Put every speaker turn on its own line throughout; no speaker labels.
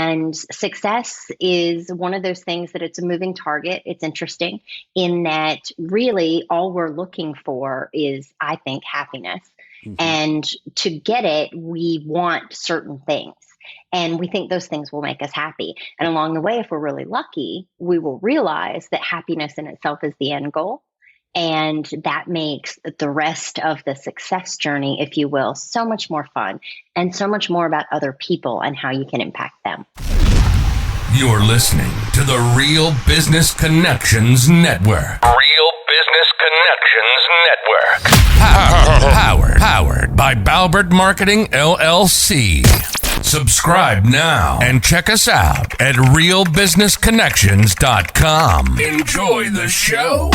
And success is one of those things that it's a moving target. It's interesting in that really all we're looking for is, I think, happiness.
Mm-hmm.
And to get it, we want certain things. And we think those things will make us happy. And along the way, if we're really lucky, we will realize that happiness in itself is the end goal. And that makes the rest of the success journey, if you will, so much more fun and so much more about other people and how you can impact them.
You're listening to the Real Business Connections Network. Real Business Connections Network. Powered by Balbert Marketing, LLC. Subscribe now and check us out at realbusinessconnections.com. Enjoy the show.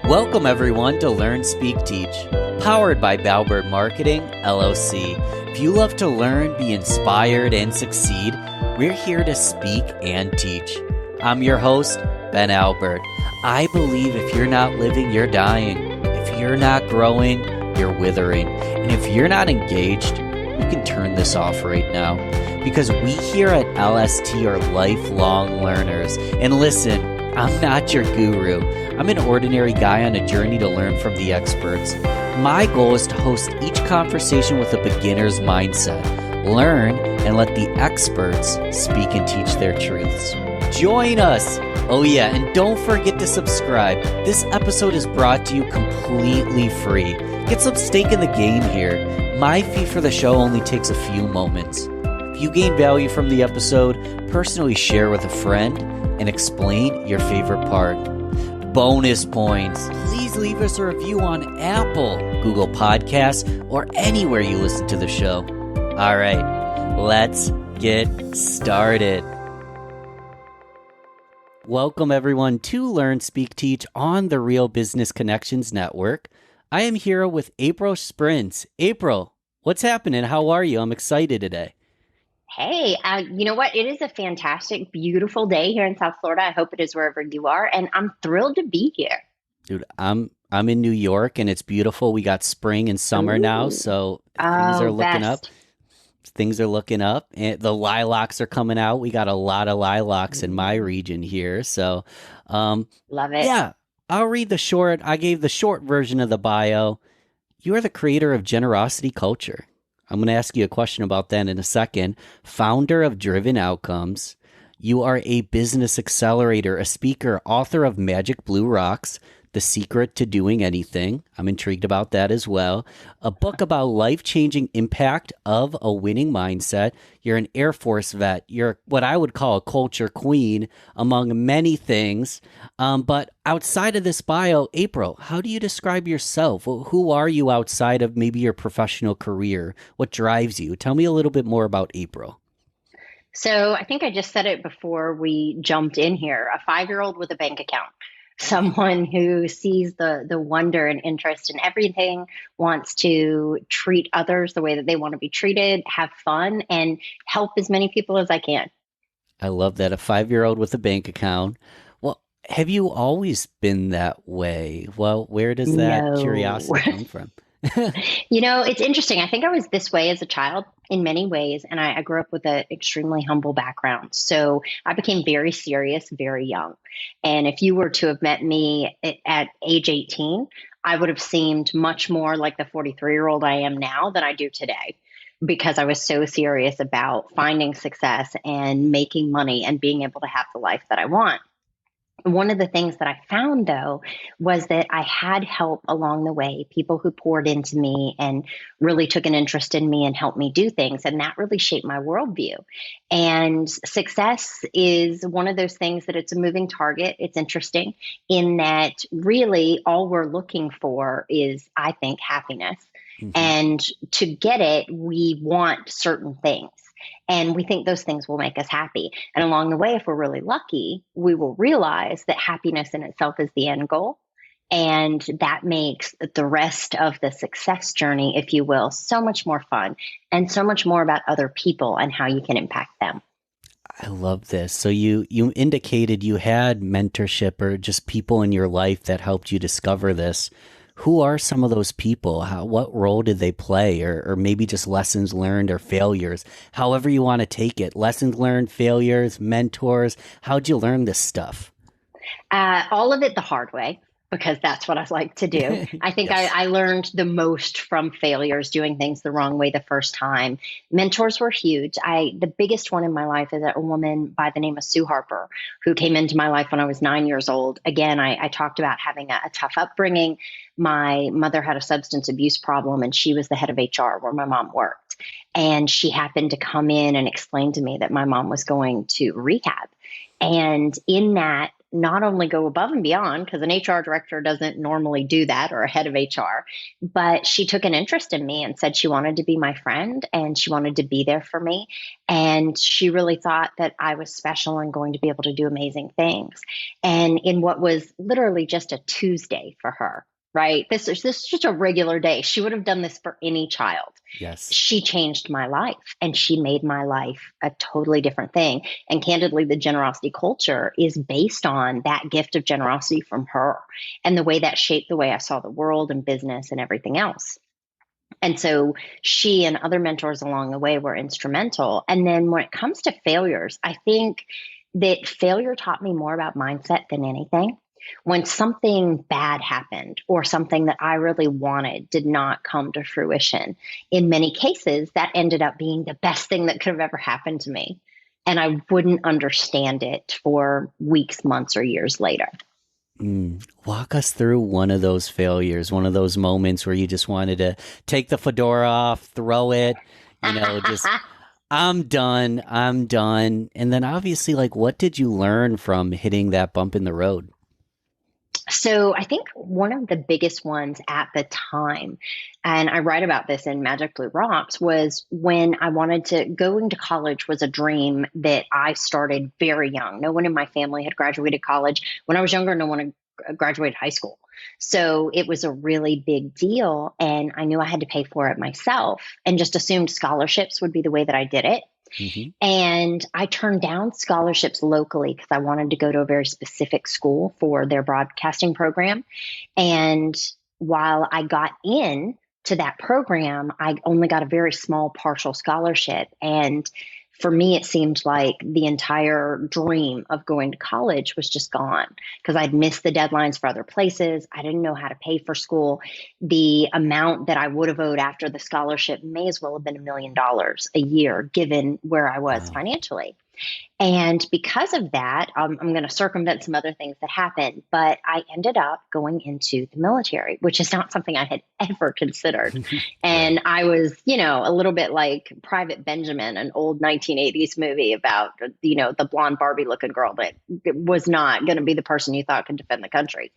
Welcome everyone to Learn, Speak, Teach, powered by Balbert Marketing, LLC. If you love to learn, be inspired, and succeed, we're here to speak and teach. I'm your host, Ben Albert. I believe if you're not living, you're dying. If you're not growing, you're withering. And if you're not engaged, you can turn this off right now. Because we here at LST are lifelong learners. And listen, I'm not your guru. I'm an ordinary guy on a journey to learn from the experts. My goal is to host each conversation with a beginner's mindset. Learn and let the experts speak and teach their truths. Join us! Oh yeah, and don't forget to subscribe. This episode is brought to you completely free. Get some stake in the game here. My fee for the show only takes a few moments. If you gain value from the episode, personally share with a friend and explain your favorite part. Bonus points. Please leave us a review on Apple, Google Podcasts, or anywhere you listen to the show. All right, let's get started. Welcome everyone to Learn, Speak, Teach on the Real Business Connections Network. I am here with April Shprintz. April, what's happening? How are you? I'm excited today.
Hey, you know what? It is a fantastic, beautiful day here in South Florida. I hope it is wherever you are, and I'm thrilled to be here.
Dude, I'm in New York, and it's beautiful. We got spring and summer now, so things are looking up. Things are looking up, and the lilacs are coming out. We got a lot of lilacs in my region here, so
love it.
Yeah, I'll read I gave the short version of the bio. You are the creator of Generosity Culture. I'm going to ask you a question about that in a second. Founder of Driven Outcomes. You are a business accelerator, a speaker, author of Magic Blue Rocks, The Secret to Doing Anything. I'm intrigued about that as well. A book about life-changing impact of a winning mindset. You're an Air Force vet. You're what I would call a culture queen, among many things. But outside of this bio, April, how do you describe yourself? Who are you outside of maybe your professional career? What drives you? Tell me a little bit more about April.
So I think I just said it before we jumped in here, a 5-year-old with a bank account. Someone who sees the wonder and interest in everything, wants to treat others the way that they want to be treated, have fun, and help as many people as I can.
I love that. A 5-year-old with a bank account. Well, have you always been that way? Well, where does that curiosity come from?
You know, it's interesting. I think I was this way as a child in many ways, and I grew up with an extremely humble background. So I became very serious very young. And if you were to have met me at age 18, I would have seemed much more like the 43-year-old I am now than I do today, because I was so serious about finding success and making money and being able to have the life that I want. One of the things that I found, though, was that I had help along the way, people who poured into me and really took an interest in me and helped me do things. And that really shaped my worldview. And success is one of those things that it's a moving target. It's interesting in that really all we're looking for is, I think, happiness. Mm-hmm. And to get it, we want certain things. And we think those things will make us happy. And along the way, if we're really lucky, we will realize that happiness in itself is the end goal. And that makes the rest of the success journey, if you will, so much more fun and so much more about other people and how you can impact them.
I love this. So you indicated you had mentorship or just people in your life that helped you discover this. Who are some of those people? What role did they play? Or maybe just lessons learned or failures, however you want to take it. Lessons learned, failures, mentors. How'd you learn this stuff?
All of it the hard way, because that's what I like to do. I think
Yes.
I learned the most from failures, doing things the wrong way the first time. Mentors were huge. The biggest one in my life is a woman by the name of Sue Harper, who came into my life when I was 9 years old. Again, I talked about having a tough upbringing. My mother had a substance abuse problem, and she was the head of HR where my mom worked. And she happened to come in and explain to me that my mom was going to rehab. And in that, not only go above and beyond, because an HR director doesn't normally do that, or a head of HR, but she took an interest in me and said she wanted to be my friend and she wanted to be there for me. And she really thought that I was special and going to be able to do amazing things. And in what was literally just a Tuesday for her, right? This is just a regular day. She would have done this for any child.
Yes.
She changed my life, and she made my life a totally different thing. And candidly, the generosity culture is based on that gift of generosity from her, and the way that shaped the way I saw the world and business and everything else. And so she and other mentors along the way were instrumental. And then when it comes to failures, I think that failure taught me more about mindset than anything. When something bad happened, or something that I really wanted did not come to fruition, in many cases, that ended up being the best thing that could have ever happened to me. And I wouldn't understand it for weeks, months, or years later.
Walk us through one of those failures, one of those moments where you just wanted to take the fedora off, throw it, just I'm done. I'm done. And then obviously, like, what did you learn from hitting that bump in the road?
So I think one of the biggest ones at the time, and I write about this in Magic Blue Rocks, was when I wanted to go into college. Was a dream that I started very young. No one in my family had graduated college. When I was younger, no one had graduated high school. So it was a really big deal. And I knew I had to pay for it myself, and just assumed scholarships would be the way that I did it.
Mm-hmm.
And I turned down scholarships locally because I wanted to go to a very specific school for their broadcasting program. And while I got in to that program, I only got a very small partial scholarship. And for me, it seemed like the entire dream of going to college was just gone, because I'd missed the deadlines for other places. I didn't know how to pay for school. The amount that I would have owed after the scholarship may as well have been $1 million a year, given where I was
Wow.
financially. And because of that, I'm going to circumvent some other things that happened, but I ended up going into the military, which is not something I had ever considered. And
Right.
I was, a little bit like Private Benjamin, an old 1980s movie about, the blonde Barbie looking girl that was not going to be the person you thought could defend the country.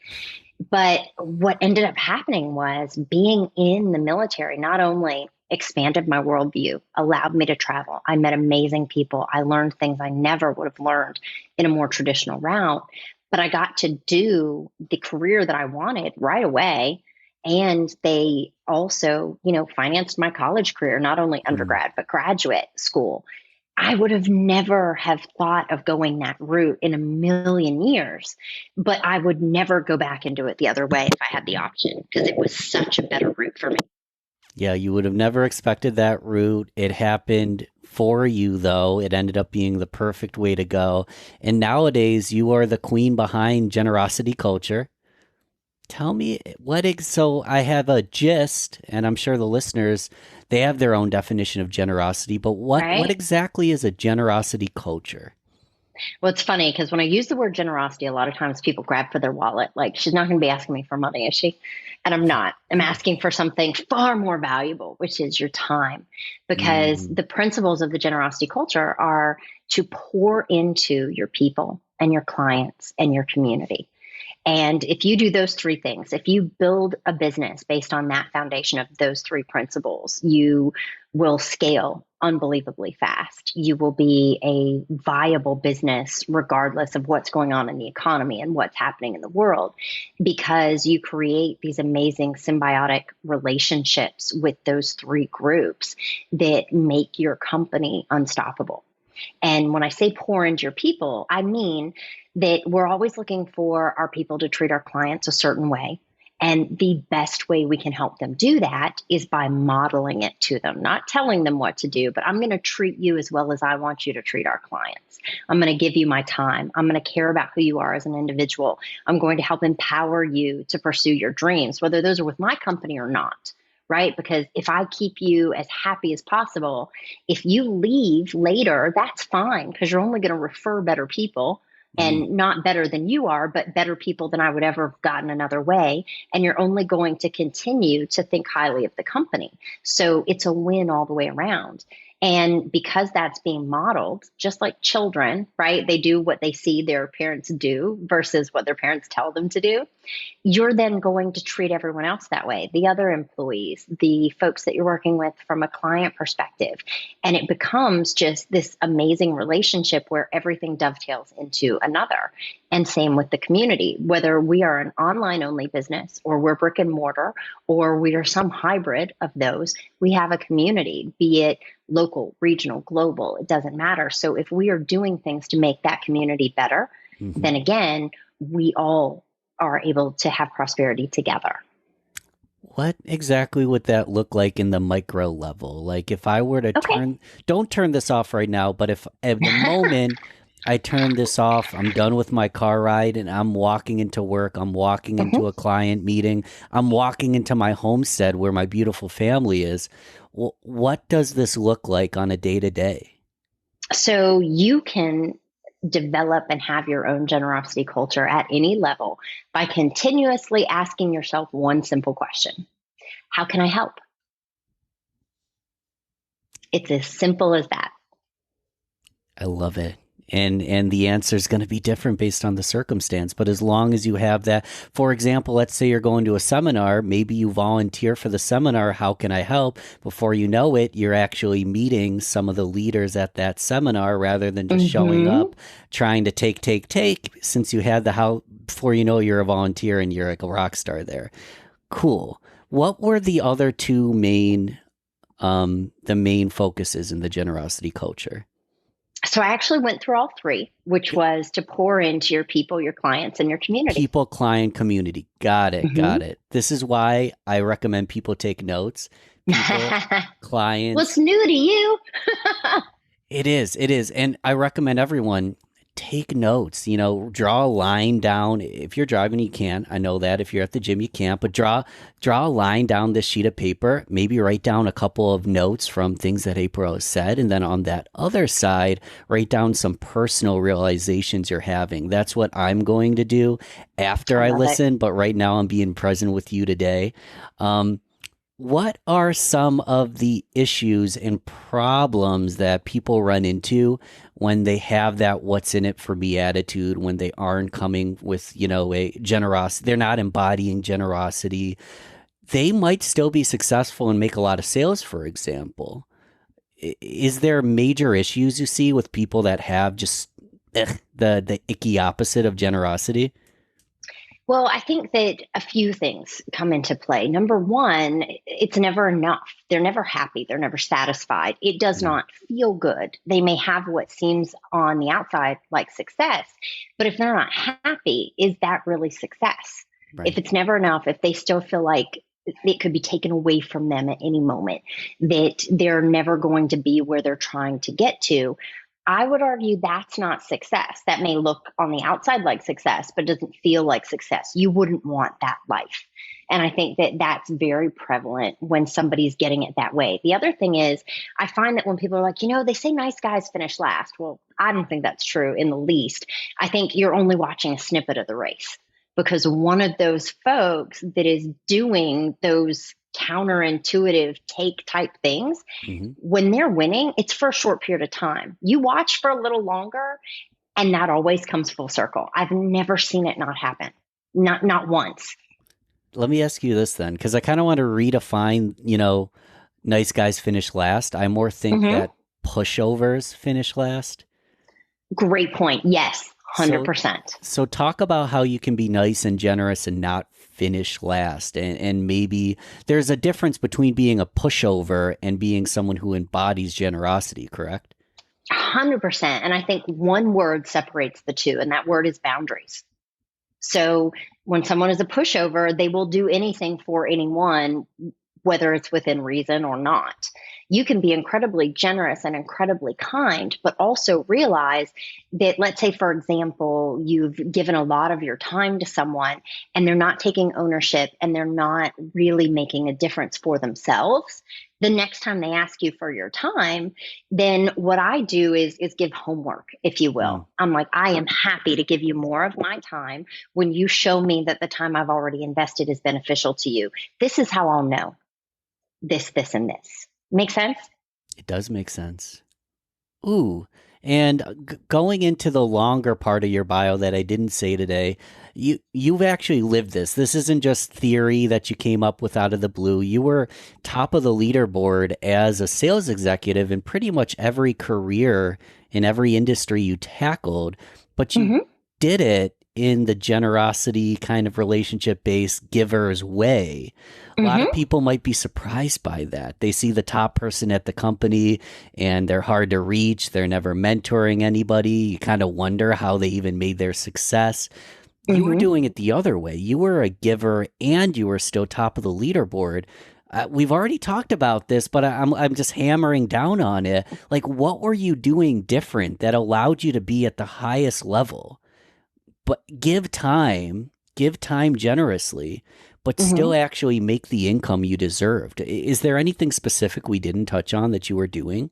But what ended up happening was being in the military not only expanded my worldview, allowed me to travel. I met amazing people. I learned things I never would have learned in a more traditional route, but I got to do the career that I wanted right away. And they also, financed my college career, not only undergrad, but graduate school. I would have never have thought of going that route in a million years, but I would never go back and do it the other way if I had the option, because it was such a better route for me.
Yeah, you would have never expected that route. It happened for you, though. It ended up being the perfect way to go. And nowadays, you are the queen behind generosity culture. Tell me so I have a gist, and I'm sure the listeners, they have their own definition of generosity, but what
Right?
exactly is a generosity culture?
Well, it's funny because when I use the word generosity, a lot of times people grab for their wallet. Like, she's not going to be asking me for money, is she? And I'm not. I'm asking for something far more valuable, which is your time. Because
Mm,
the principles of the generosity culture are to pour into your people and your clients and your community. And if you do those three things, if you build a business based on that foundation of those three principles, you will scale unbelievably fast. You will be a viable business regardless of what's going on in the economy and what's happening in the world, because you create these amazing symbiotic relationships with those three groups that make your company unstoppable. And when I say pour into your people, I mean that we're always looking for our people to treat our clients a certain way. And the best way we can help them do that is by modeling it to them, not telling them what to do, but I'm going to treat you as well as I want you to treat our clients. I'm going to give you my time. I'm going to care about who you are as an individual. I'm going to help empower you to pursue your dreams, whether those are with my company or not. Right? Because if I keep you as happy as possible, if you leave later, that's fine, because you're only going to refer better people, and not better than you are, but better people than I would ever have gotten another way. And you're only going to continue to think highly of the company. So it's a win all the way around. And because that's being modeled, just like children, right? They do what they see their parents do versus what their parents tell them to do. You're then going to treat everyone else that way, the other employees, the folks that you're working with from a client perspective. And it becomes just this amazing relationship where everything dovetails into another. And same with the community, whether we are an online only business or we're brick and mortar or we are some hybrid of those, we have a community, be it local, regional, global, it doesn't matter. So if we are doing things to make that community better, then again, we all are able to have prosperity together.
What exactly would that look like in the micro level? Like if I were to don't turn this off right now, but if at the moment I turn this off, I'm done with my car ride and I'm walking into work, I'm walking into a client meeting, I'm walking into my homestead where my beautiful family is. What does this look like on a day-to-day?
So you can develop and have your own generosity culture at any level by continuously asking yourself one simple question. How can I help? It's as simple as that.
I love it. And the answer is going to be different based on the circumstance. But as long as you have that, for example, let's say you're going to a seminar, maybe you volunteer for the seminar, how can I help? Before you know it, you're actually meeting some of the leaders at that seminar rather than just showing up, trying to take, since you had the how, before you know you're a volunteer and you're like a rock star there. Cool. What were the other two main focuses in the generosity culture?
So I actually went through all three, which was to pour into your people, your clients, and your community.
People, client, community. Got it. Got it. This is why I recommend people take notes. People, clients.
What's new to you?
It is. And I recommend everyone take notes, draw a line down. If you're driving, you can. I know that. If you're at the gym, you can't. But draw a line down this sheet of paper. Maybe write down a couple of notes from things that April has said. And then on that other side, write down some personal realizations you're having. That's what I'm going to do after I listen. But right now, I'm being present with you today. What are some of the issues and problems that people run into when they have that what's in it for me attitude, when they aren't coming with, a generosity, they're not embodying generosity? They might still be successful and make a lot of sales, for example. Is there major issues you see with people that have just the icky opposite of generosity?
Well, I think that a few things come into play. Number one, it's never enough. They're never happy. They're never satisfied. It does not feel good. They may have what seems on the outside like success, but if they're not happy, is that really success? Right. If it's never enough, if they still feel like it could be taken away from them at any moment, that they're never going to be where they're trying to get to, I would argue that's not success. That may look on the outside like success, but doesn't feel like success. You wouldn't want that life. And I think that that's very prevalent when somebody's getting it that way. The other thing is, I find that when people are like, they say nice guys finish last. Well, I don't think that's true in the least. I think you're only watching a snippet of the race, because one of those folks that is doing those counterintuitive take type things, when they're winning, it's for a short period of time. You watch for a little longer and that always comes full circle. I've never seen it not happen. Not once.
Let me ask you this then, because I kind of want to redefine, nice guys finish last. I more think that pushovers finish last.
Great point. Yes. 100%.
So talk about how you can be nice and generous and not finish last. And maybe there's a difference between being a pushover and being someone who embodies generosity, correct?
100%. And I think one word separates the two, and that word is boundaries. So when someone is a pushover, they will do anything for anyone, whether it's within reason or not. You can be incredibly generous and incredibly kind, but also realize that, let's say, for example, you've given a lot of your time to someone and they're not taking ownership and they're not really making a difference for themselves. The next time they ask you for your time, then what I do is give homework, if you will. I'm like, I am happy to give you more of my time when you show me that the time I've already invested is beneficial to you. This is how I'll know this, and this. Make sense?
It does make sense. Ooh, and going into the longer part of your bio that I didn't say today, you've actually lived this. This isn't just theory that you came up with out of the blue. You were top of the leaderboard as a sales executive in pretty much every career in every industry you tackled, but you did it in the generosity kind of relationship-based giver's way. A lot of people might be surprised by that. They see the top person at the company and they're hard to reach. They're never mentoring anybody. You kind of wonder how they even made their success. You were doing it the other way. You were a giver and you were still top of the leaderboard. We've already talked about this, but I'm just hammering down on it. Like, what were you doing different that allowed you to be at the highest level? But give time generously, but still actually make the income you deserved. Is there anything specific we didn't touch on that you were doing?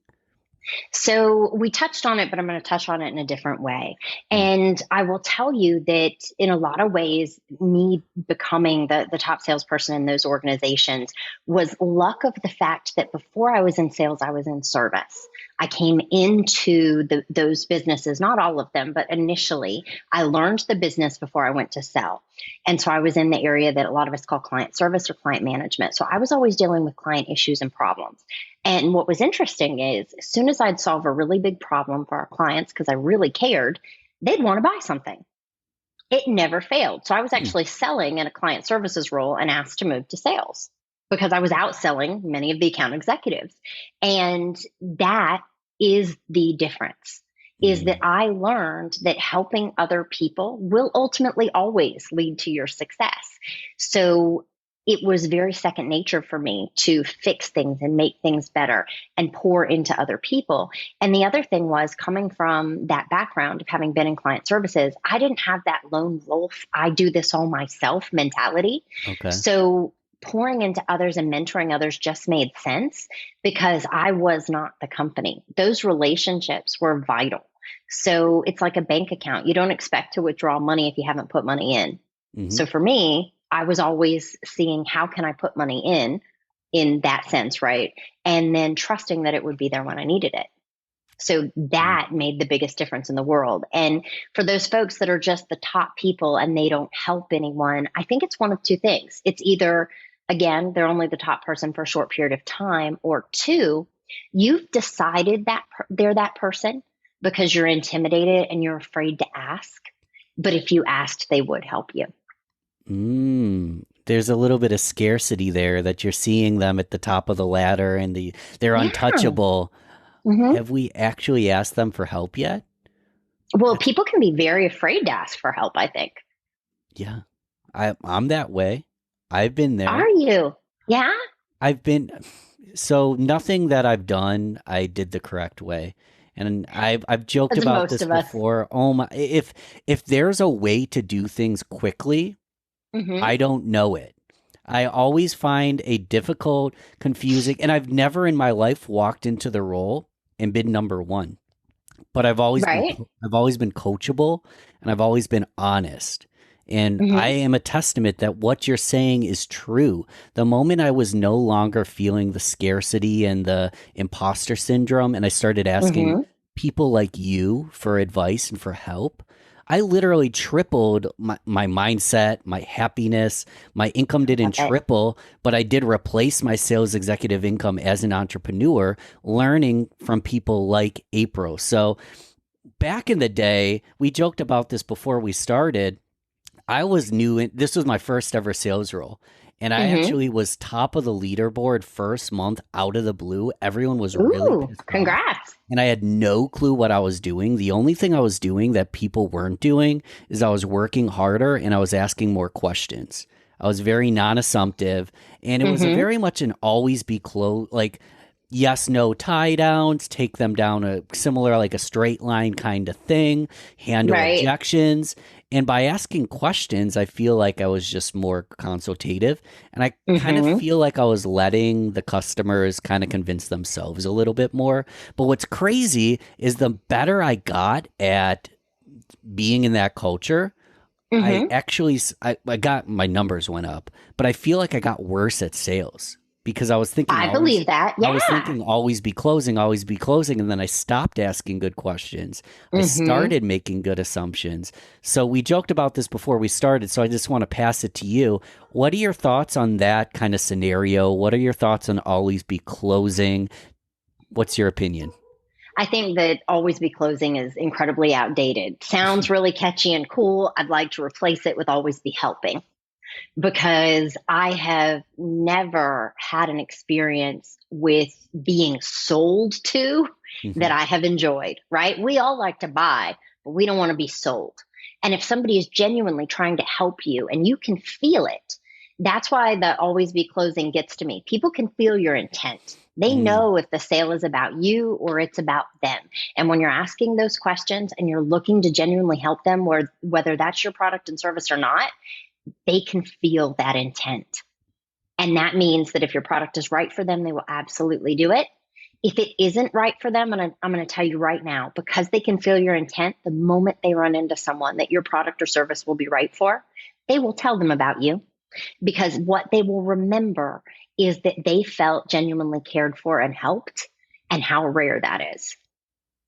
So we touched on it, but I'm going to touch on it in a different way. And I will tell you that in a lot of ways, me becoming the top salesperson in those organizations was luck of the fact that before I was in sales, I was in service. I came into those businesses, not all of them, but initially I learned the business before I went to sell. And so I was in the area that a lot of us call client service or client management. So I was always dealing with client issues and problems. And what was interesting is as soon as I'd solve a really big problem for our clients, because I really cared, they'd want to buy something. It never failed. So I was actually selling in a client services role and asked to move to sales because I was outselling many of the account executives. And that is the difference, is that I learned that helping other people will ultimately always lead to your success. So it was very second nature for me to fix things and make things better and pour into other people. And the other thing was, coming from that background of having been in client services, I didn't have that lone wolf, I do this all myself mentality. Okay. So pouring into others and mentoring others just made sense because I was not the company. Those relationships were vital. So it's like a bank account. You don't expect to withdraw money if you haven't put money in. So for me, I was always seeing how can I put money in that sense, right? And then trusting that it would be there when I needed it. So that made the biggest difference in the world. And for those folks that are just the top people and they don't help anyone, I think it's one of two things. It's either, again, they're only the top person for a short period of time, or two, you've decided that they're that person because you're intimidated and you're afraid to ask. But if you asked, they would help you.
There's a little bit of scarcity there that you're seeing them at the top of the ladder and they're untouchable. Have we actually asked them for help yet?
Well, people can be very afraid to ask for help, I think.
Yeah, I'm that way. I've been there.
Are you? Yeah?
So nothing that I've done, I did the correct way. And I've joked about this before. Oh my, if there's a way to do things quickly, I don't know it. I always find a difficult, confusing, and I've never in my life walked into the role and been number one. But I've always been coachable and I've always been honest. And I am a testament that what you're saying is true. The moment I was no longer feeling the scarcity and the imposter syndrome, and I started asking people like you for advice and for help, I literally tripled my mindset, my happiness. My income didn't triple, but I did replace my sales executive income as an entrepreneur, learning from people like April. So back in the day, we joked about this before we started. I was new, and this was my first ever sales role. And I
Mm-hmm.
actually was top of the leaderboard first month out of the blue. Everyone was really
Ooh,
pissed off.
congrats.
And I had no clue what I was doing. The only thing I was doing that people weren't doing is I was working harder and I was asking more questions. I was very non-assumptive, and it was a
Mm-hmm.
very much an always be close, like yes, no tie downs, take them down a similar, like a straight line kind of thing, handle
Right.
objections. And by asking questions, I feel like I was just more consultative. And I kind of
Mm-hmm.
feel like I was letting the customers kind of convince themselves a little bit more. But what's crazy is the better I got at being in that culture, I
Mm-hmm.
actually, I got my numbers went up, but I feel like I got worse at sales because
I believe that.
I was
Yeah.
thinking always be closing. And then I stopped asking good questions. I
Mm-hmm.
started making good assumptions. So we joked about this before we started. So I just want to pass it to you. What are your thoughts on that kind of scenario? What are your thoughts on always be closing? What's your opinion?
I think that always be closing is incredibly outdated. Sounds really catchy and cool. I'd like to replace it with always be helping, because I have never had an experience with being sold to
Hmm.
that I have enjoyed, right? We all like to buy, but we don't want to be sold. And if somebody is genuinely trying to help you and you can feel it, that's why the always be closing gets to me. People can feel your intent. They
Mm,
know if the sale is about you or it's about them. And when you're asking those questions and you're looking to genuinely help them, whether that's your product and service or not, they can feel that intent. And that means that if your product is right for them, they will absolutely do it. If it isn't right for them, and I'm going to tell you right now, because they can feel your intent, the moment they run into someone that your product or service will be right for, they will tell them about you, because what they will remember is that they felt genuinely cared for and helped, and how rare that is.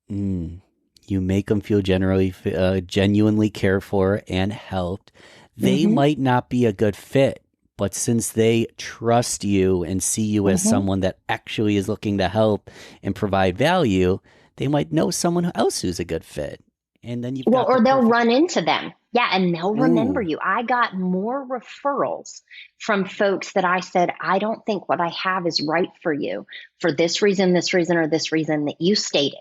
mm. You make them feel genuinely cared for and helped. They
Mm-hmm.
might not be a good fit, but since they trust you and see you as
Mm-hmm.
someone that actually is looking to help and provide value, they might know someone else who's a good fit. And then you've
Well,
got the
or they'll
perfect.
run into them. Yeah, and they'll remember
Ooh.
you. I got more referrals from folks that I said, I don't think what I have is right for you for this reason, or this reason that you stated.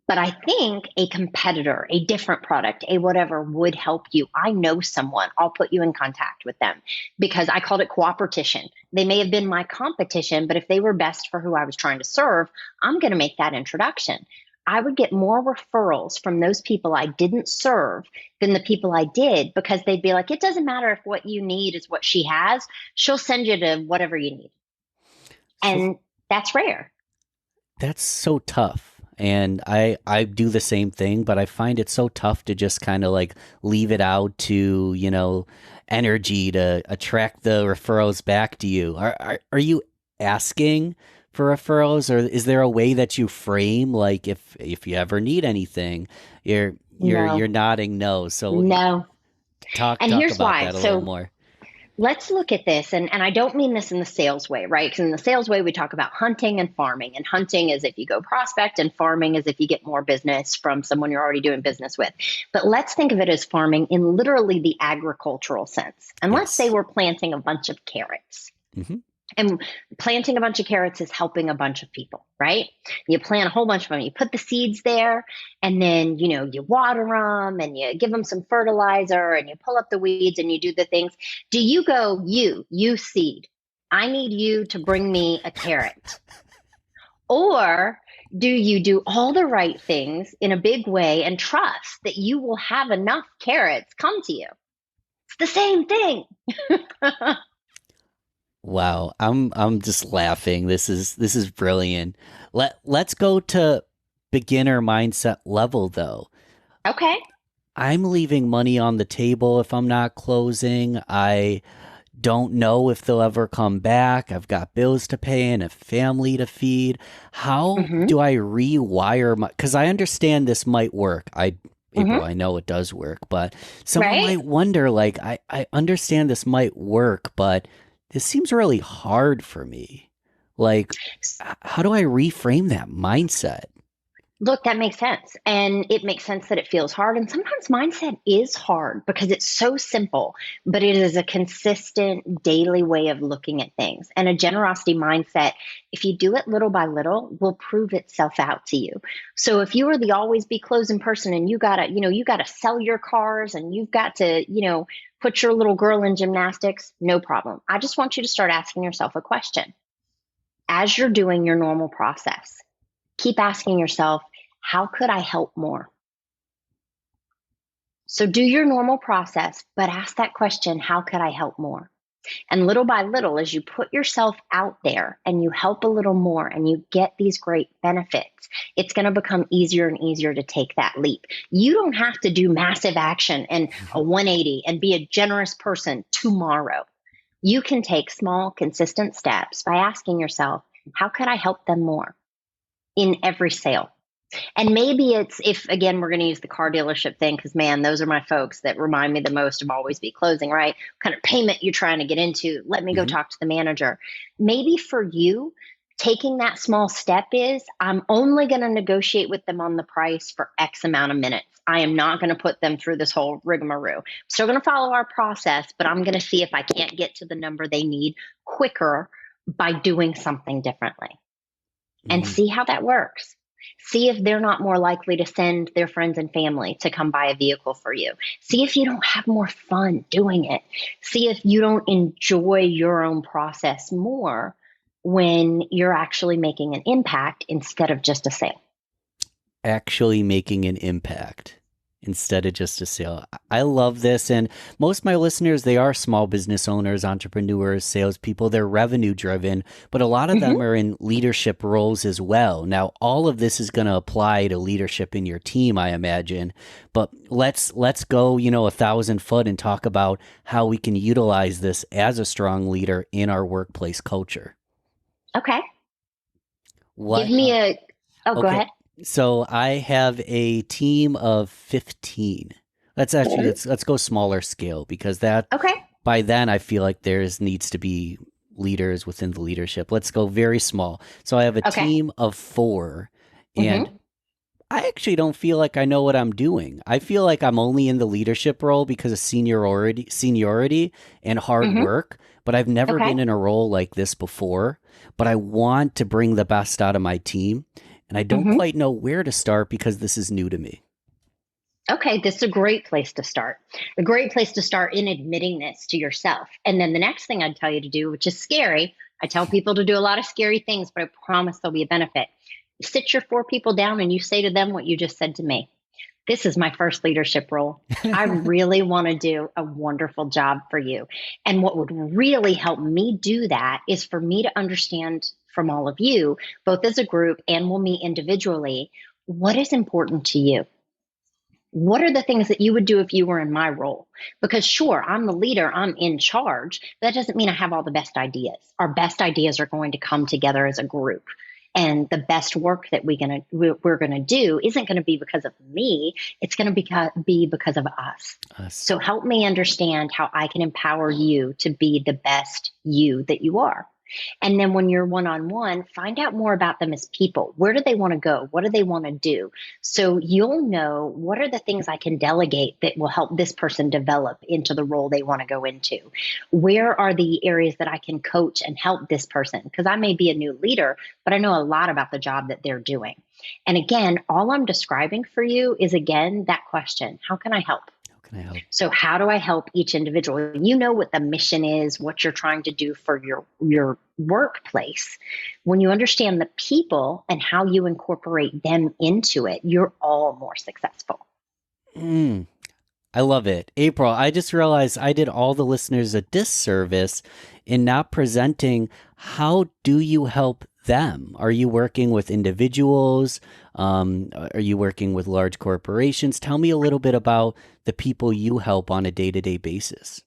But I think a competitor, a different product, a whatever would help you. I know someone. I'll put you in contact with them, because I called it cooperation. They may have been my competition, but if they were best for who I was trying to serve, I'm going to make that introduction. I would get more referrals from those people I didn't serve than the people I did, because they'd be like, it doesn't matter if what you need is what she has. She'll send you to whatever you need.
So
And that's rare.
that's so tough. And I do the same thing, but I find it so tough to just kind of like leave it out to, energy to attract the referrals back to you. Are you asking for referrals, or is there a way that you frame, like if you ever need anything, you're
No,
nodding no. So
no.
talk
And
talk
here's
about
why.
that a little
So
more.
let's look at this. And I don't mean this in the sales way, right? Because in the sales way, we talk about hunting and farming. And hunting is if you go prospect, and farming is if you get more business from someone you're already doing business with. But let's think of it as farming in literally the agricultural sense. And let's say
Yes.
we're planting a bunch of carrots.
Hmm.
And planting a bunch of carrots is helping a bunch of people, right? You plant a whole bunch of them. You put the seeds there, and then, you water them and you give them some fertilizer and you pull up the weeds and you do the things. Do you go, you seed, I need you to bring me a carrot? Or do you do all the right things in a big way and trust that you will have enough carrots come to you? It's the same thing.
Wow, I'm just laughing. This is brilliant. Let's go to beginner mindset level though.
Okay.
I'm leaving money on the table if I'm not closing. I don't know if they'll ever come back. I've got bills to pay and a family to feed. How
Mm-hmm.
do I rewire my, because I understand this might work. April,
Mm-hmm.
I know it does work, but someone
Right.
might wonder, like, I understand this might work, but this seems really hard for me. Like, how do I reframe that mindset?
Look, that makes sense. And it makes sense that it feels hard. And sometimes mindset is hard because it's so simple, but it is a consistent daily way of looking at things. And a generosity mindset, if you do it little by little, will prove itself out to you. So if you are the always be closing person and you gotta sell your cars and you've got to, put your little girl in gymnastics, no problem. I just want you to start asking yourself a question. As you're doing your normal process, keep asking yourself, how could I help more? So do your normal process, but ask that question, how could I help more? And little by little, as you put yourself out there and you help a little more and you get these great benefits, it's going to become easier and easier to take that leap. You don't have to do massive action and a 180 and be a generous person tomorrow. You can take small, consistent steps by asking yourself, how could I help them more in every sale? And maybe it's, if again, we're going to use the car dealership thing, because man, those are my folks that remind me the most of always be closing, right? What kind of payment you're trying to get into. Let me go talk to the manager. Maybe for you, taking that small step is, I'm only going to negotiate with them on the price for X amount of minutes. I am not going to put them through this whole rigmarole. Still going to follow our process, but I'm going to see if I can't get to the number they need quicker by doing something differently and see how that works. See if they're not more likely to send their friends and family to come buy a vehicle for you. See if you don't have more fun doing it. See if you don't enjoy your own process more when you're actually making an impact instead of just a sale.
Actually making an impact instead of just a sale. I love this. And most of my listeners, they are small business owners, entrepreneurs, salespeople. They're revenue driven, but a lot of them are in leadership roles as well. Now, all of this is going to apply to leadership in your team, I imagine. But let's go, 1,000 foot and talk about how we can utilize this as a strong leader in our workplace culture.
Okay. Give me go ahead.
So I have a team of 15. Let's go smaller scale, because by then I feel like needs to be leaders within the leadership. Let's go very small. So I have a team of 4, and I actually don't feel like I know what I'm doing. I feel like I'm only in the leadership role because of seniority and hard work, but I've never been in a role like this before. But I want to bring the best out of my team. And I don't quite know where to start because this is new to me.
Okay, this is a great place to start. A great place to start in admitting this to yourself. And then the next thing I'd tell you to do, which is scary, I tell people to do a lot of scary things, but I promise there'll be a benefit. You sit your 4 people down and you say to them what you just said to me. This is my first leadership role. I really want to do a wonderful job for you. And what would really help me do that is for me to understand from all of you, both as a group and we'll meet individually, what is important to you? What are the things that you would do if you were in my role? Because sure, I'm the leader, I'm in charge. That doesn't mean I have all the best ideas. Our best ideas are going to come together as a group. And the best work that we're going to do isn't going to be because of me. It's going to be because of us. So help me understand how I can empower you to be the best you that you are. And then when you're one-on-one, find out more about them as people. Where do they want to go? What do they want to do? So you'll know what are the things I can delegate that will help this person develop into the role they want to go into. Where are the areas that I can coach and help this person? Because I may be a new leader, but I know a lot about the job that they're doing. And again, all I'm describing for you is, again, that question, how can I help? So how do I help each individual? You know what the mission is, what you're trying to do for your workplace. When you understand the people and how you incorporate them into it, you're all more successful.
I love it. April, I just realized I did all the listeners a disservice in not presenting how do you help them? Are you working with individuals? Are you working with large corporations? Tell me a little bit about the people you help on a day-to-day basis.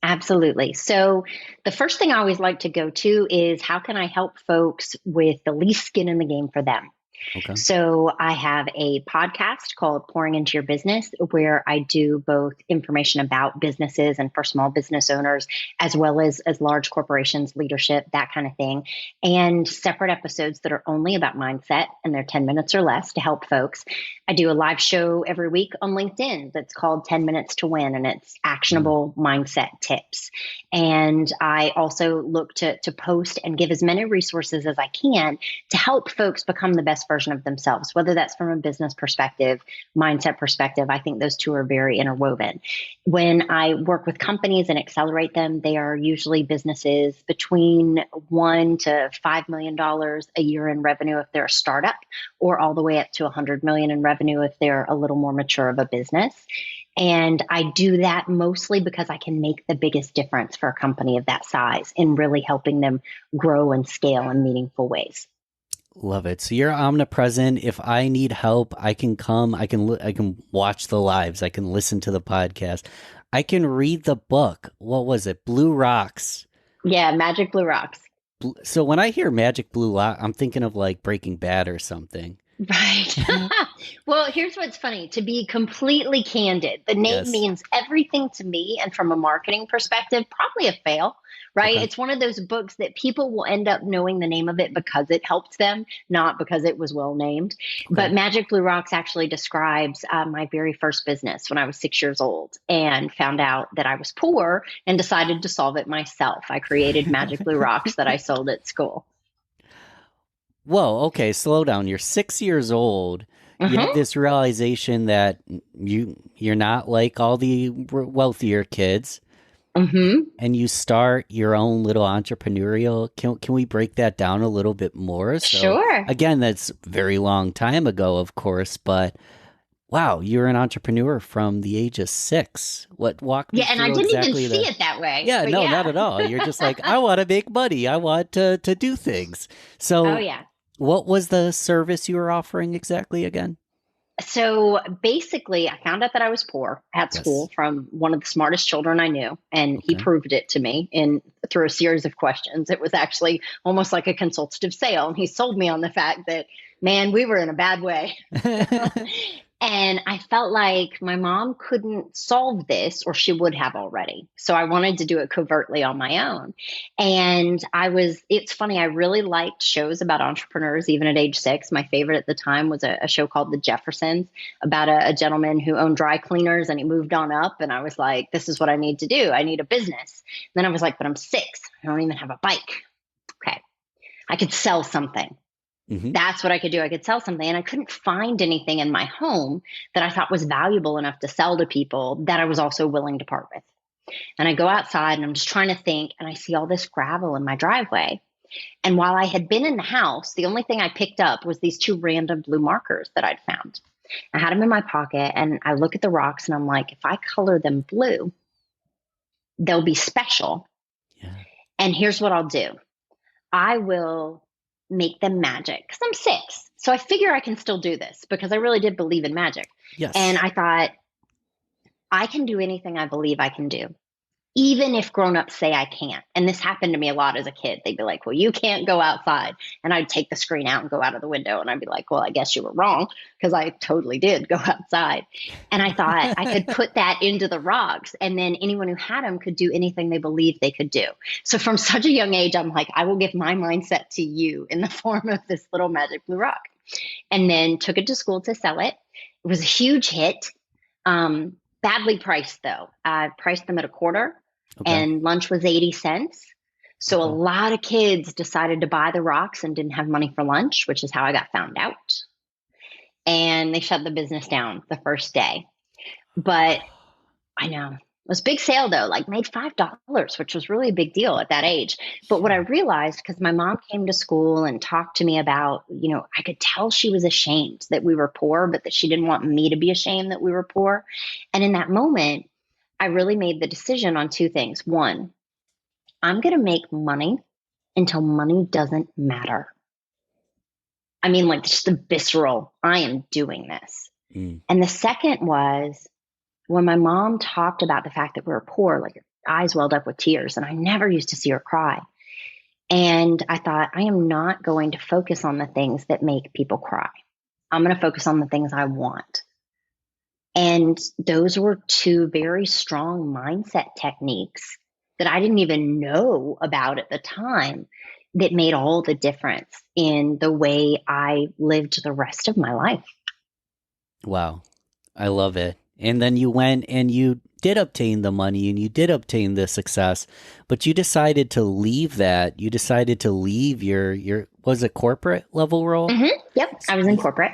Absolutely. So the first thing I always like to go to is how can I help folks with the least skin in the game for them?
Okay.
So I have a podcast called Pouring Into Your Business, where I do both information about businesses and for small business owners, as well as large corporations, leadership, that kind of thing, and separate episodes that are only about mindset, and they're 10 minutes or less to help folks. I do a live show every week on LinkedIn that's called 10 Minutes to Win, and it's actionable mindset tips. And I also look to post and give as many resources as I can to help folks become the best version of themselves, whether that's from a business perspective, mindset perspective. I think those two are very interwoven. When I work with companies and accelerate them, they are usually businesses between $1 to $5 million a year in revenue if they're a startup, or all the way up to $100 million in revenue if they're a little more mature of a business. And I do that mostly because I can make the biggest difference for a company of that size in really helping them grow and scale in meaningful ways.
Love it. So you're omnipresent. If I need help, I can come. I can watch the lives. I can listen to the podcast. I can read the book. What was it? Blue Rocks.
Yeah, Magic Blue Rocks.
So when I hear Magic Blue Rock, I'm thinking of like Breaking Bad or something.
Right. Well, here's what's funny. To be completely candid, the name
Yes.
means everything to me. And from a marketing perspective, probably a fail, right?
Okay.
It's one of those books that people will end up knowing the name of it because it helped them, not because it was well named.
Okay.
But Magic Blue Rocks actually describes my very first business when I was 6 years old and found out that I was poor and decided to solve it myself. I created Magic Blue Rocks that I sold at school.
Whoa, okay, slow down. You're 6 years old. You have this realization that you're not like all the wealthier kids, and you start your own little entrepreneurial. Can we break that down a little bit more? So,
Sure.
again, that's a very long time ago, of course, but wow, you're an entrepreneur from the age of 6. Walk me
Yeah, and
through
I didn't
exactly
even see it that way.
Yeah,
But
no,
yeah.
not at all. You're just like, I want to make money. I want to do things. So,
Oh, yeah.
what was the service you were offering exactly again?
So basically, I found out that I was poor at
Yes.
school from one of the smartest children I knew, and he
Okay.
proved it to me through a series of questions. It was actually almost like a consultative sale, and he sold me on the fact that, man, we were in a bad way. And I felt like my mom couldn't solve this, or she would have already. So I wanted to do it covertly on my own. And it's funny, I really liked shows about entrepreneurs, even at age 6. My favorite at the time was a show called The Jeffersons, about a gentleman who owned dry cleaners and he moved on up. And I was like, this is what I need to do. I need a business. Then I was like, but I'm 6. I don't even have a bike. Okay. I could sell something. That's what I could do. I could sell something. And I couldn't find anything in my home that I thought was valuable enough to sell to people that I was also willing to part with. And I go outside and I'm just trying to think, and I see all this gravel in my driveway. And while I had been in the house, the only thing I picked up was these 2 random blue markers that I'd found. I had them in my pocket, and I look at the rocks and I'm like, if I color them blue, they'll be special. Yeah. And here's what I'll do. I will make them magic, because I'm 6. So I figure I can still do this because I really did believe in magic.
Yes.
And I thought, I can do anything I believe I can do, even if grown-ups say I can't. And this happened to me a lot as a kid. They'd be like, well, you can't go outside. And I'd take the screen out and go out of the window. And I'd be like, well, I guess you were wrong, because I totally did go outside. And I thought I could put that into the rocks, and then anyone who had them could do anything they believed they could do. So from such a young age, I'm like, I will give my mindset to you in the form of this little magic blue rock. And then took it to school to sell it. It was a huge hit. Badly priced, though. I priced them at $0.25. Okay. And lunch was 80 cents. So a lot of kids decided to buy the rocks and didn't have money for lunch, which is how I got found out. And they shut the business down the first day. But I know. It was a big sale, though, like made $5, which was really a big deal at that age. But what I realized, because my mom came to school and talked to me about, I could tell she was ashamed that we were poor, but that she didn't want me to be ashamed that we were poor. And in that moment, I really made the decision on 2 things. 1, I'm going to make money until money doesn't matter. I mean, like, just the visceral, I am doing this. And the second was, when my mom talked about the fact that we were poor, like, her eyes welled up with tears, and I never used to see her cry. And I thought, I am not going to focus on the things that make people cry. I'm going to focus on the things I want. And those were two very strong mindset techniques that I didn't even know about at the time that made all the difference in the way I lived the rest of my life.
Wow. I love it. And then you went and you did obtain the money and you did obtain the success, but you decided to leave that. You decided to leave your was it corporate level role?
Mm-hmm. Yep. I was in corporate.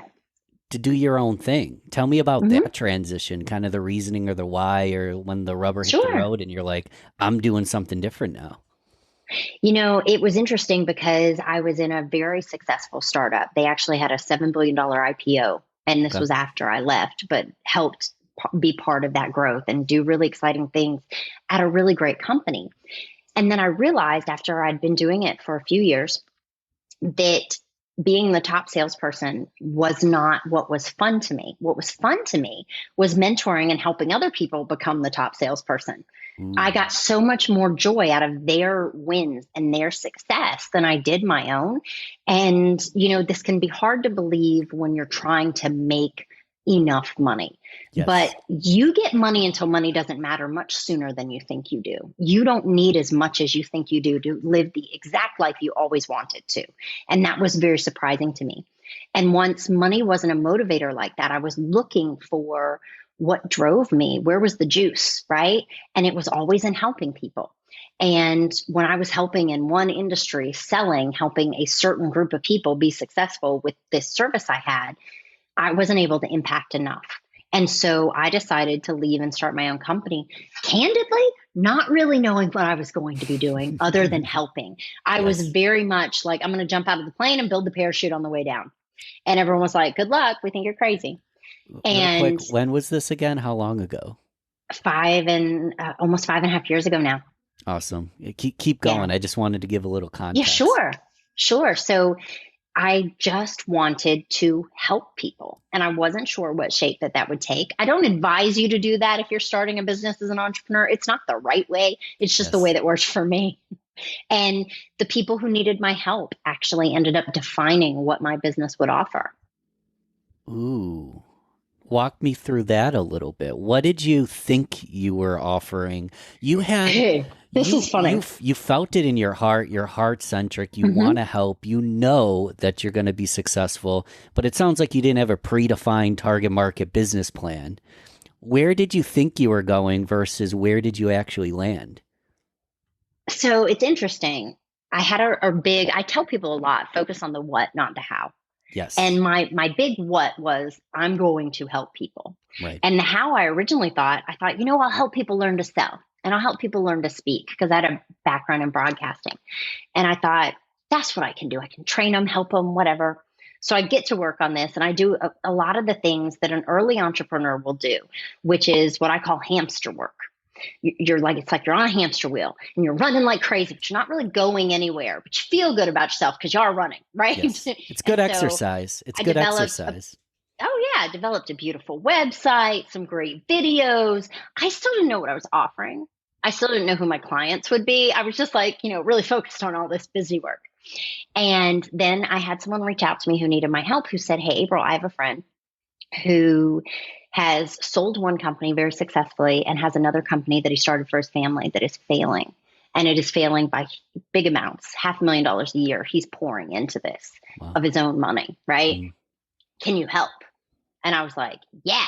To do your own thing. Tell me about
Mm-hmm.
that transition, kind of the reasoning or the why, or when the rubber hit the
Sure.
road and you're like, I'm doing something different now.
It was interesting because I was in a very successful startup. They actually had a $7 billion IPO, and this
Okay.
was after I left, but helped be part of that growth and do really exciting things at a really great company. And then I realized after I'd been doing it for a few years that being the top salesperson was not what was fun to me. What was fun to me was mentoring and helping other people become the top salesperson. I got so much more joy out of their wins and their success than I did my own. And, this can be hard to believe when you're trying to make enough money.
Yes.
But you get money until money doesn't matter much sooner than you think you do. You don't need as much as you think you do to live the exact life you always wanted to. And that was very surprising to me. And once money wasn't a motivator like that, I was looking for what drove me. Where was the juice, right? And it was always in helping people. And when I was helping in one industry, helping a certain group of people be successful with this service I had, I wasn't able to impact enough. And so I decided to leave and start my own company. Candidly, not really knowing what I was going to be doing other than helping. I was very much like, I'm going to jump out of the plane and build the parachute on the way down. And everyone was like, good luck. We think you're crazy.
Real quick, when was this again? How long ago?
Almost 5.5 years ago now.
Awesome. Keep going. Yeah. I just wanted to give a little context.
Yeah, sure. So I just wanted to help people, and I wasn't sure what shape that would take. I don't advise you to do that if you're starting a business as an entrepreneur. It's not the right way. It's just the way that works for me. And the people who needed my help actually ended up defining what my business would offer.
Ooh. Walk me through that a little bit. What did you think you were offering? You had
this is funny.
You felt it in your heart. You're heart-centric. You want to help. You know that you're going to be successful. But it sounds like you didn't have a predefined target market business plan. Where did you think you were going versus where did you actually land?
So it's interesting. I had I tell people a lot, focus on the what, not the how.
Yes.
And my big what was, I'm going to help people.
Right.
And the how I originally thought, I'll help people learn to sell and I'll help people learn to speak because I had a background in broadcasting. And I thought, that's what I can do. I can train them, help them, whatever. So I get to work on this and I do a lot of the things that an early entrepreneur will do, which is what I call hamster work. It's like you're on a hamster wheel and you're running like crazy, but you're not really going anywhere, but you feel good about yourself because you are running, right?
Yes. It's good exercise. It's good exercise.
I developed a beautiful website, some great videos. I still didn't know what I was offering. I still didn't know who my clients would be. I was just really focused on all this busy work. And then I had someone reach out to me who needed my help, who said, hey, April, I have a friend who has sold one company very successfully and has another company that he started for his family that is failing. And it is failing by big amounts, $500,000 a year. He's pouring into this of his own money, right? Can you help? And I was like, yeah.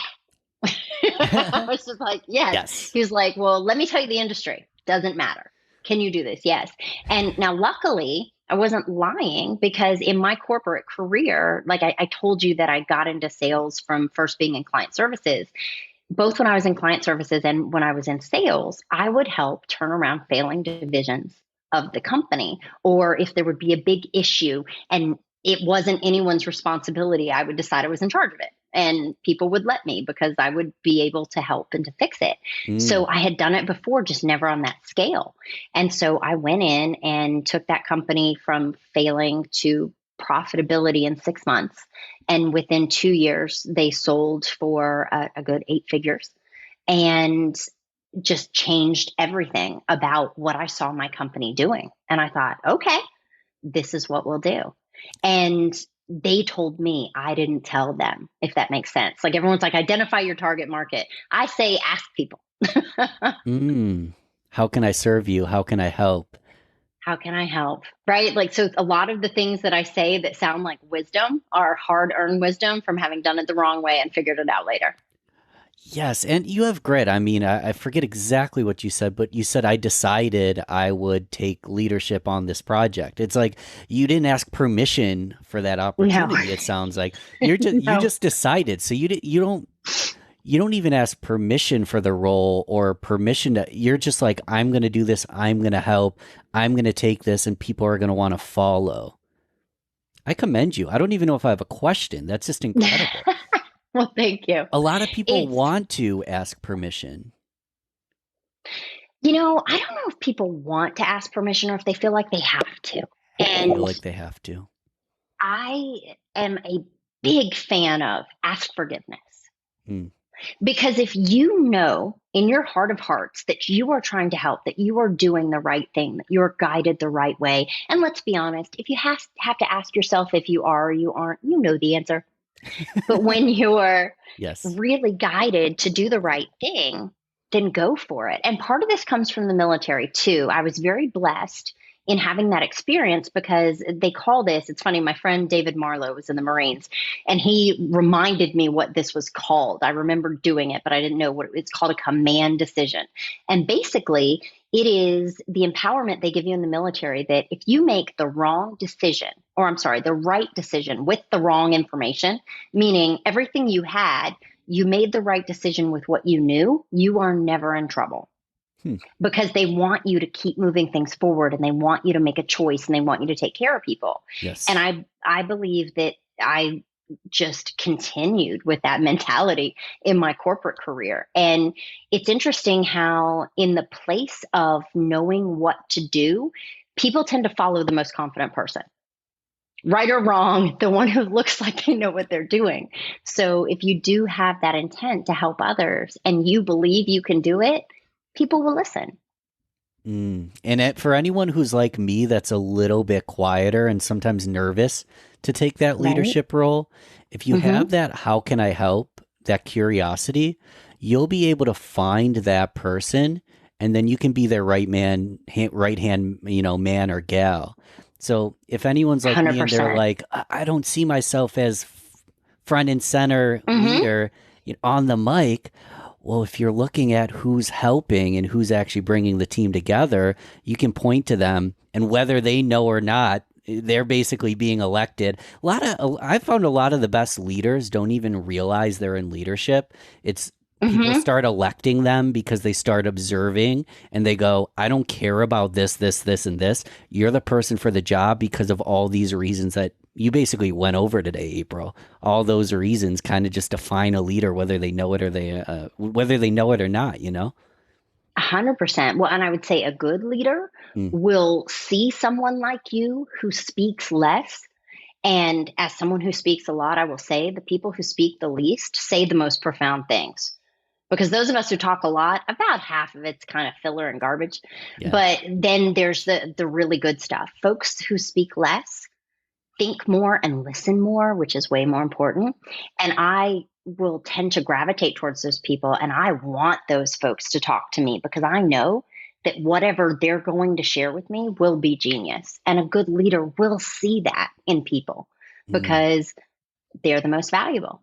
I was just like, yes. He was like, well, let me tell you the industry. Doesn't matter. Can you do this? Yes. And now luckily, I wasn't lying because in my corporate career, like I told you that I got into sales from first being in client services. Both when I was in client services and when I was in sales, I would help turn around failing divisions of the company. Or if there would be a big issue and it wasn't anyone's responsibility, I would decide I was in charge of it. And people would let me because I would be able to help and to fix it. So I had done it before, just never on that scale. And so I went in and took that company from failing to profitability in 6 months. And within 2 years, they sold for a good 8 figures and just changed everything about what I saw my company doing. And I thought, okay, this is what we'll do. And they told me, I didn't tell them, if that makes sense. Like everyone's like, identify your target market. I say, ask people.
How can I serve you? How can I help?
How can I help? Right? Like, so a lot of the things that I say that sound like wisdom are hard-earned wisdom from having done it the wrong way and figured it out later.
Yes, and you have grit. I mean, I forget exactly what you said, but you said I decided I would take leadership on this project. It's like you didn't ask permission for that opportunity.
No.
It sounds like you just decided. So you don't even ask permission for the role or permission to. You're just like, I'm going to do this. I'm going to help. I'm going to take this, and people are going to want to follow. I commend you. I don't even know if I have a question. That's just incredible.
Well, thank you.
A lot of people want to ask permission.
I don't know if people want to ask permission or if they feel like they have to.
And I feel like they have to.
I am a big fan of ask forgiveness. Because if you know in your heart of hearts that you are trying to help, that you are doing the right thing, that you're guided the right way, and let's be honest, if you have to ask yourself if you are or you aren't, you know the answer. But when you're really guided to do the right thing, then go for it. And part of this comes from the military too. I was very blessed in having that experience because they call this, it's funny, my friend David Marlowe was in the Marines and he reminded me what this was called. I remember doing it, but I didn't know it's called, a command decision. And basically it is the empowerment they give you in the military that if you make the right decision with the wrong information, meaning everything you had, you made the right decision with what you knew, you are never in trouble. Because they want you to keep moving things forward and they want you to make a choice and they want you to take care of people.
Yes.
And I believe that I just continued with that mentality in my corporate career. And it's interesting how in the place of knowing what to do, people tend to follow the most confident person. Right or wrong, the one who looks like they know what they're doing. So if you do have that intent to help others and you believe you can do it, people will listen.
And for anyone who's like me, that's a little bit quieter and sometimes nervous to take that leadership role, if you have that, how can I help, that curiosity, you'll be able to find that person and then you can be their right hand, man or gal. So if anyone's like 100%. Me and they're like, I don't see myself as front and center leader on the mic. Well, if you're looking at who's helping and who's actually bringing the team together, you can point to them, and whether they know or not, they're basically being elected. I found a lot of the best leaders don't even realize they're in leadership. It's people start electing them because they start observing and they go, I don't care about this, and this. You're the person for the job because of all these reasons that you basically went over today, April. All those reasons kind of just define a leader, whether they know it or not,
100%. Well, and I would say a good leader will see someone like you who speaks less. And as someone who speaks a lot, I will say the people who speak the least say the most profound things. Because those of us who talk a lot, about half of it's kind of filler and garbage. Yeah. But then there's the really good stuff. Folks who speak less think more and listen more, which is way more important. And I will tend to gravitate towards those people. And I want those folks to talk to me because I know that whatever they're going to share with me will be genius. And a good leader will see that in people because they're the most valuable.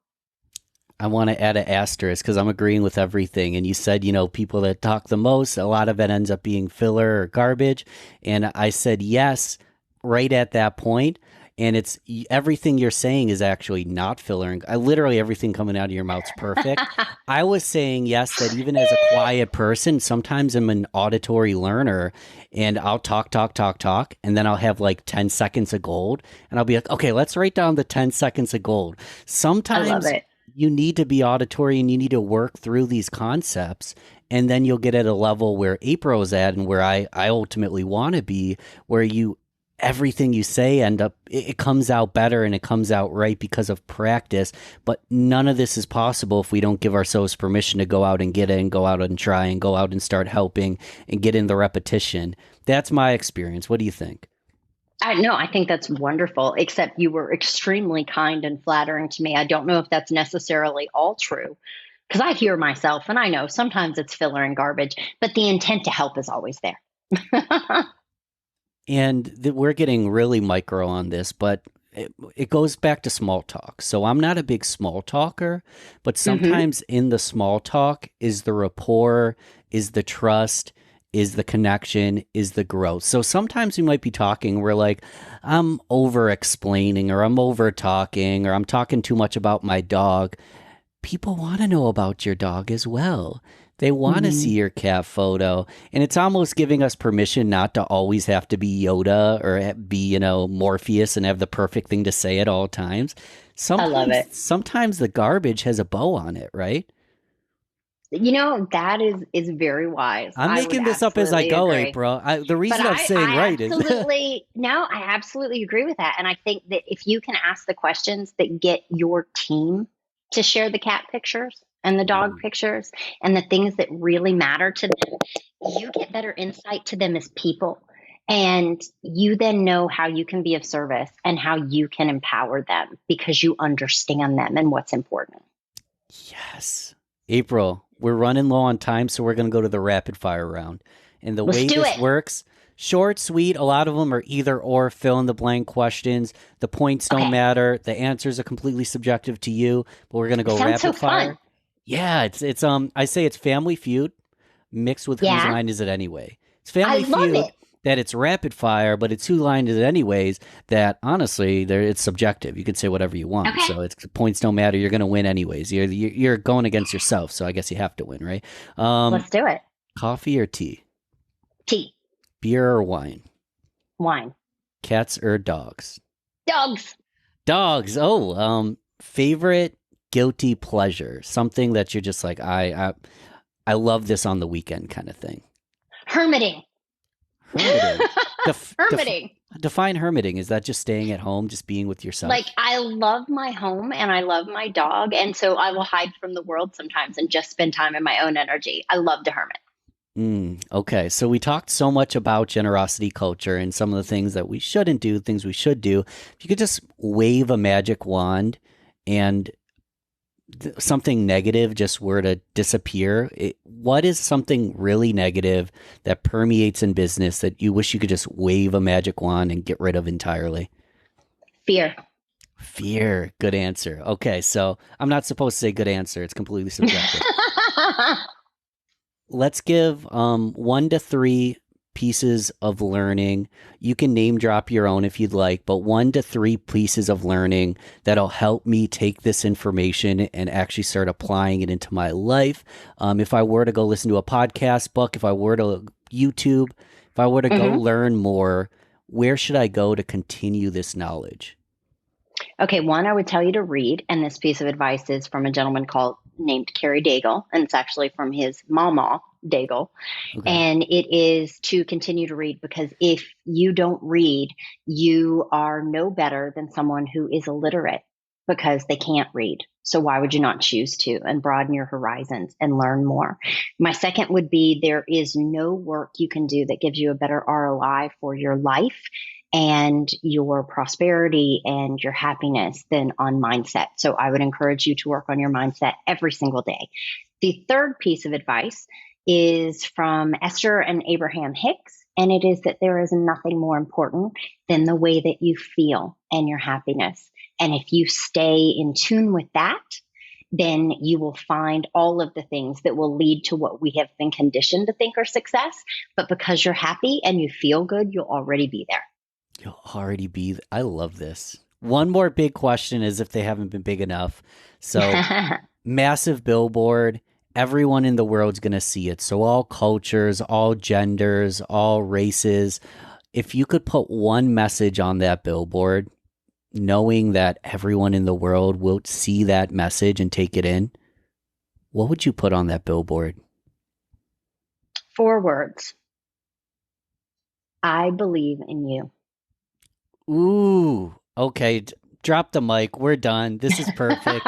I want to add an asterisk because I'm agreeing with everything. And you said, people that talk the most, a lot of it ends up being filler or garbage. And I said yes right at that point. And it's everything you're saying is actually not filler. Literally everything coming out of your mouth's perfect. I was saying yes, that even as a quiet person, sometimes I'm an auditory learner and I'll talk. And then I'll have like 10 seconds of gold. And I'll be like, okay, let's write down the 10 seconds of gold. Sometimes you need to be auditory and you need to work through these concepts. And then you'll get at a level where April is at and where I ultimately want to be, where everything you say it comes out better and it comes out right because of practice. But none of this is possible if we don't give ourselves permission to go out and get it and go out and try and go out and start helping and get in the repetition. That's my experience. What do you think?
I think that's wonderful, except you were extremely kind and flattering to me. I don't know if that's necessarily all true because I hear myself and I know sometimes it's filler and garbage, but the intent to help is always there.
And we're getting really micro on this, but it goes back to small talk. So I'm not a big small talker, but sometimes in the small talk is the rapport, is the trust, is the connection, is the growth. So sometimes we might be talking, we're like, I'm over explaining, or I'm over talking, or I'm talking too much about my dog. People want to know about your dog as well. They want to see your cat photo. And it's almost giving us permission not to always have to be Yoda or be, Morpheus and have the perfect thing to say at all times.
I love it.
Sometimes the garbage has a bow on it, right?
That is very wise.
I'm making this up as I go,
agree.
April. The reason
But
I'm saying
I
right is
absolutely, no, I absolutely agree with that. And I think that if you can ask the questions that get your team to share the cat pictures and the dog pictures and the things that really matter to them, you get better insight to them as people. And you then know how you can be of service and how you can empower them because you understand them and what's important.
Yes. April, we're running low on time, so we're going to go to the rapid fire round. And the
Let's
way
do
this
it.
works, short, sweet, a lot of them are either or, fill in the blank questions. The points don't matter. The answers are completely subjective to you, but we're going to go rapid
so
fire.
Fun.
Yeah, it's I say it's Family Feud mixed with Whose Line Is It Anyway? It's Family Feud that it's rapid fire, but it's Whose Line Is It Anyways that honestly, it's subjective. You can say whatever you want.
Okay.
So it's points don't matter. You're going to win anyways. You're going against yourself, so I guess you have to win, right?
Let's do it.
Coffee or tea?
Tea.
Beer or wine?
Wine.
Cats or dogs?
Dogs.
Dogs. Oh, favorite guilty pleasure, something that you're just like, I love this on the weekend kind of thing.
Hermiting. Hermiting.
Define hermiting. Is that just staying at home, just being with yourself?
Like, I love my home and I love my dog. And so I will hide from the world sometimes and just spend time in my own energy. I love to hermit.
Okay. So we talked so much about generosity culture and some of the things that we shouldn't do, things we should do. If you could just wave a magic wand and something negative just were to disappear, what is something really negative that permeates in business that you wish you could just wave a magic wand and get rid of entirely?
Fear.
Good answer. Okay, so I'm not supposed to say good answer. It's completely subjective. Let's give 1 to 3 pieces of learning. You can name drop your own if you'd like, but 1 to 3 pieces of learning that'll help me take this information and actually start applying it into my life. If I were to go listen to a podcast, book, if I were to YouTube, if I were to go learn more, where should I go to continue this knowledge?
Okay, one, I would tell you to read, and this piece of advice is from a gentleman named Kerry Daigle, and it's actually from his mama, Daigle. Okay. And it is to continue to read, because if you don't read, you are no better than someone who is illiterate because they can't read. So why would you not choose to and broaden your horizons and learn more? My second would be there is no work you can do that gives you a better ROI for your life and your prosperity and your happiness than on mindset. So I would encourage you to work on your mindset every single day. The third piece of advice is from Esther and Abraham Hicks, and it is that there is nothing more important than the way that you feel and your happiness. And if you stay in tune with that, then you will find all of the things that will lead to what we have been conditioned to think are success. But because you're happy and you feel good, you'll already be there.
You'll already be. I love this. One more big question is if they haven't been big enough. So massive billboard. Everyone in the world's going to see it. So all cultures, all genders, all races. If you could put one message on that billboard, knowing that everyone in the world will see that message and take it in, what would you put on that billboard?
4 words. I believe in you.
Ooh, okay. Drop the mic. We're done. This is perfect.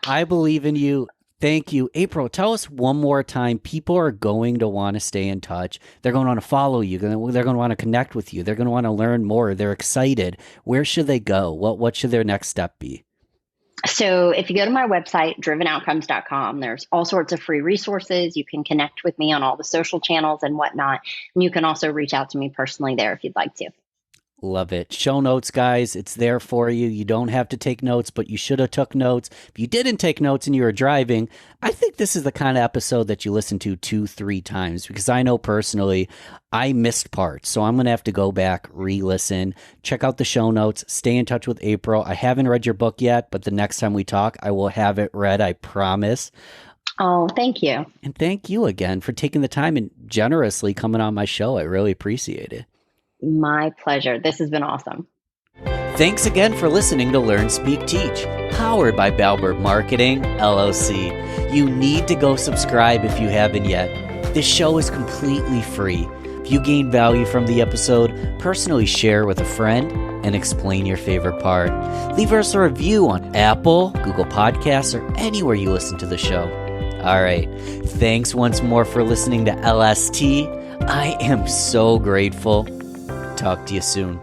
I believe in you. Thank you. April, tell us one more time. People are going to want to stay in touch. They're going to want to follow you. They're going to want to connect with you. They're going to want to learn more. They're excited. Where should they go? What should their next step be?
So if you go to my website, drivenoutcomes.com, there's all sorts of free resources. You can connect with me on all the social channels and whatnot. And you can also reach out to me personally there if you'd like to.
Love it. Show notes, guys. It's there for you. You don't have to take notes, but you should have took notes. If you didn't take notes and you were driving, I think this is the kind of episode that you listen to 2-3 times, because I know personally I missed parts. So I'm going to have to go back, re-listen, check out the show notes, stay in touch with April. I haven't read your book yet, but the next time we talk, I will have it read. I promise.
Oh, thank you.
And thank you again for taking the time and generously coming on my show. I really appreciate it.
My pleasure. This has been awesome.
Thanks again for listening to Learn, Speak, Teach, powered by Balbert Marketing, LLC. You need to go subscribe if you haven't yet. This show is completely free. If you gain value from the episode, personally share with a friend and explain your favorite part. Leave us a review on Apple, Google Podcasts, or anywhere you listen to the show. All right. Thanks once more for listening to LST. I am so grateful. Talk to you soon.